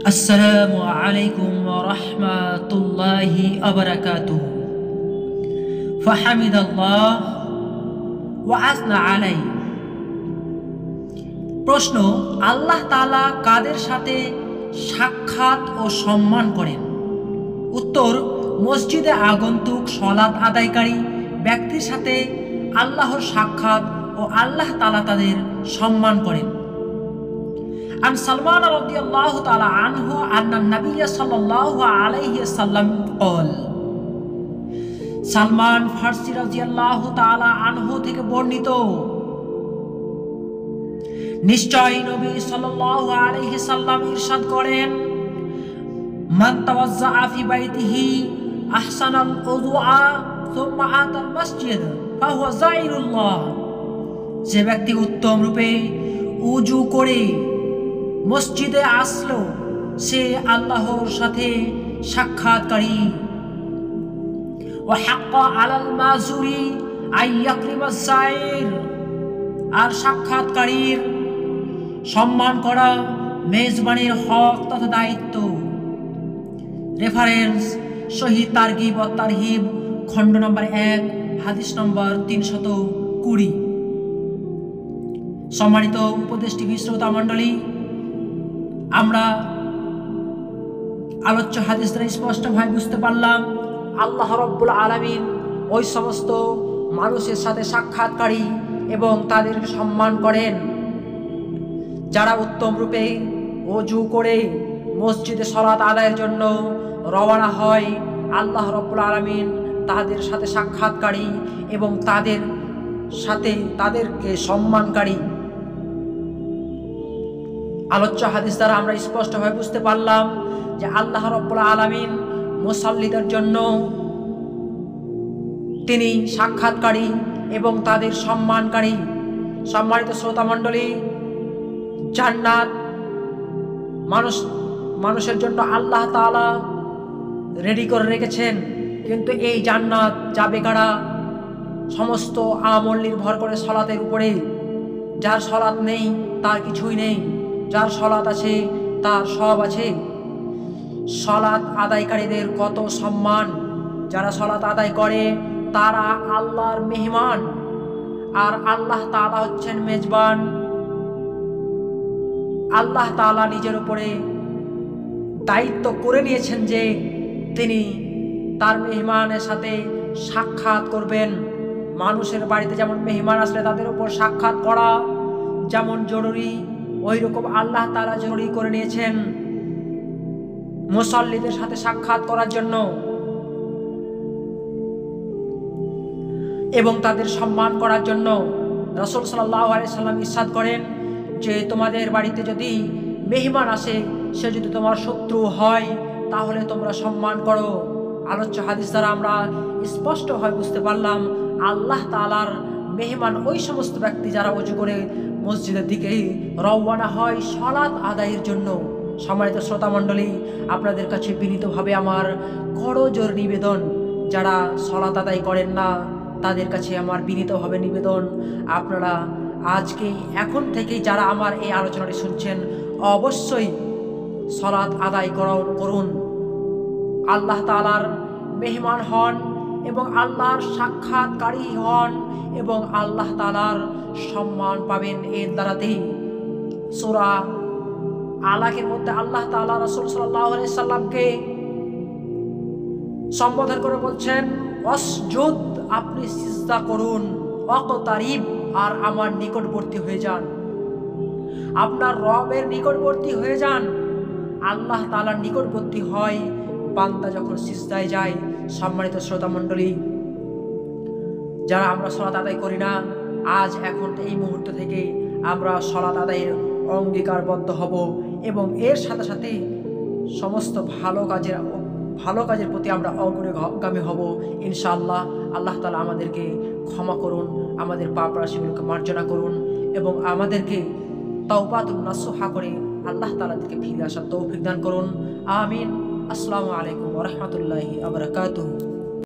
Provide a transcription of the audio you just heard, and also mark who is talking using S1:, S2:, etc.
S1: আসসালামু আলাইকুম ওয়া রাহমাতুল্লাহি ওয়া বারাকাতুহু। ফাহামিদাল্লাহ ওয়া আসনা আলাইহি। প্রশ্ন: আল্লাহ তাআলা কাদের সাথে সাক্ষাৎ ও সম্মান করেন? উত্তর: মসজিদে আগন্তুক সালাত আদায়কারী ব্যক্তির সাথে আল্লাহর সাক্ষাৎ ও আল্লাহ তাআলা তাদের সম্মান করেন। عن سلمان رضي الله تعالى عنه أن النبي صلى الله عليه وسلم قال সালমান ফারসি রাদিয়াল্লাহু তাআলা আনহু থেকে বর্ণিত, নিশ্চয় নবী সাল্লাল্লাহু আলাইহি সাল্লাম ইরশাদ করেন, মান তাওয়াজ্জা ফি বাইতিহি আহসানাল উযুআ সুম্মা আতাল মসজিদ ফাহুয়া যায়রুল্লাহ। যে ব্যক্তি উত্তম রূপে উযু করে মসজিদে আসলো সে আল্লাহর সাথে সাক্ষাৎকারী। ওয়া হাক্কা আলাল মাজুরি আই ইয়াকরিমাস সাইর। আর সাক্ষাৎকারীর সম্মান করা মেজবানের হক তথা দায়িত্ব। রেফারেন্স: সহিহ তারগিব ওয়া তারহিব, খণ্ড নম্বর 1, হাদিস নম্বর 320। সম্মানিত উপদেষ্টি শ্রোতা মণ্ডলী, আমরা আলোচ্য হাদিস দ্বারা স্পষ্টভাবে বুঝতে পারলাম আল্লাহ রাব্বুল আলামিন ওই সমস্ত মানুষের সাথে সাক্ষাৎকারী এবং তাদের সম্মান করেন যারা উত্তম রূপে ওযু করে মসজিদে সালাত আদায়ের জন্য রওনা হয়। আল্লাহ রাব্বুল আলামিন তাদের সাথে সাক্ষাৎকারী এবং তাদেরকে সম্মানকারী। আলোচ্য হাদিস দ্বারা আমরা স্পষ্টভাবে বুঝতে পারলাম যে আল্লাহ রাব্বুল আলামিন মুসাল্লিদের জন্য তিনি সাক্ষাৎকারী এবং তাদের সম্মানকারী। সম্মানিত শ্রোতা মণ্ডলী, জান্নাত মানুষের জন্য আল্লাহ তাআলা রেডি করে রেখেছেন, কিন্তু এই জান্নাত যাবে কারা? সমস্ত আমল নির্ভর করে সালাতের উপরে। যার সালাত নেই তার কিছুই নেই, যার সালাত আছে তার সব আছে। সালাত আদায়কারীদের কত সম্মান! যারা সালাত আদায় করে তারা আল্লাহর মেহমান, আর আল্লাহ তাআলা হচ্ছেন মেজবান। আল্লাহ তাআলা নিজের উপরে দায়িত্ব করে নিয়েছেন যে তিনি তার মেহমানের সাথে সাক্ষাৎ করবেন। মানুষের বাড়িতে যেমন মেহমান আসলে তাদের উপর সাক্ষাৎ করা যেমন জরুরি, ওই রকম আল্লাহ তাআলা জরুরি করে নিয়েছেন মুসাল্লিদের সাথে সাক্ষাৎ করার জন্য এবং তাদের সম্মান করার জন্য। রাসূল সাল্লাল্লাহু আলাইহি সাল্লাম ইরশাদ করেন যে তোমাদের বাড়িতে যদি মেহমান আসে, সে যদি তোমার শত্রু হয় তাহলে তোমরা সম্মান করো। আলোচ্য হাদিস দ্বারা আমরা স্পষ্টভাবে বুঝতে পারলাম আল্লাহ তাআলার মেহমান ওই সমস্ত ব্যক্তি যারা ওযু করে মসজিদের দিকে রওনা হয় সালাত আদায়ের জন্য। সম্মানিত শ্রোতা মণ্ডলী, আপনাদের কাছে বিনীতভাবে আমার করজোর নিবেদন, যারা সালাত আদায় করেন না তাদের কাছে আমার বিনীতভাবে নিবেদন, আপনারা এখন থেকেই যারা আমার এই আলোচনাটি শুনছেন অবশ্যই সালাত আদায় করুন। আল্লাহ তাআলার মেহমান হন এবং আল্লাহর সাক্ষাৎকারী হন এবং আল্লাহ তাআলার সম্মান পাবেন এর দ্বারাতেই। সূরা আলাকের মধ্যে আল্লাহ তাআলা রাসূল সাল্লাল্লাহু আলাইহি সাল্লামকে সম্বোধন করে বলছেন, ওয়াসজুদ, আপনি সিজদা করুন, ওয়াকতারিব, আর আমার নিকটবর্তী হয়ে যান। আপনার রবের নিকটবর্তী হয়ে যান। আল্লাহ তাআলার নিকটবর্তী হয় বান্দা যখন সিজদায় যায়। সম্মানিত শ্রোতা মণ্ডলী, যারা আমরা সালাত আদায় করি না, এখন এই মুহূর্ত থেকে আমরা সালাত আদায়ের অঙ্গীকারবদ্ধ হব এবং এর সাথে সাথে সমস্ত ভালো কাজের প্রতি আমরা অগ্রগামী হব ইনশাআল্লাহ। আল্লাহ তাআলা আমাদেরকে ক্ষমা করুন, আমাদের পাপ রাশিগুলোকে মার্জনা করুন এবং আমাদেরকে তাওবাতুন নাসুহা করে আল্লাহ তাআলা থেকে ফিরে আসার তৌফিক দান করুন। আমিন। আসসালামু আলাইকুম ওয়া রাহমাতুল্লাহি ওয়া বারাকাতুহু।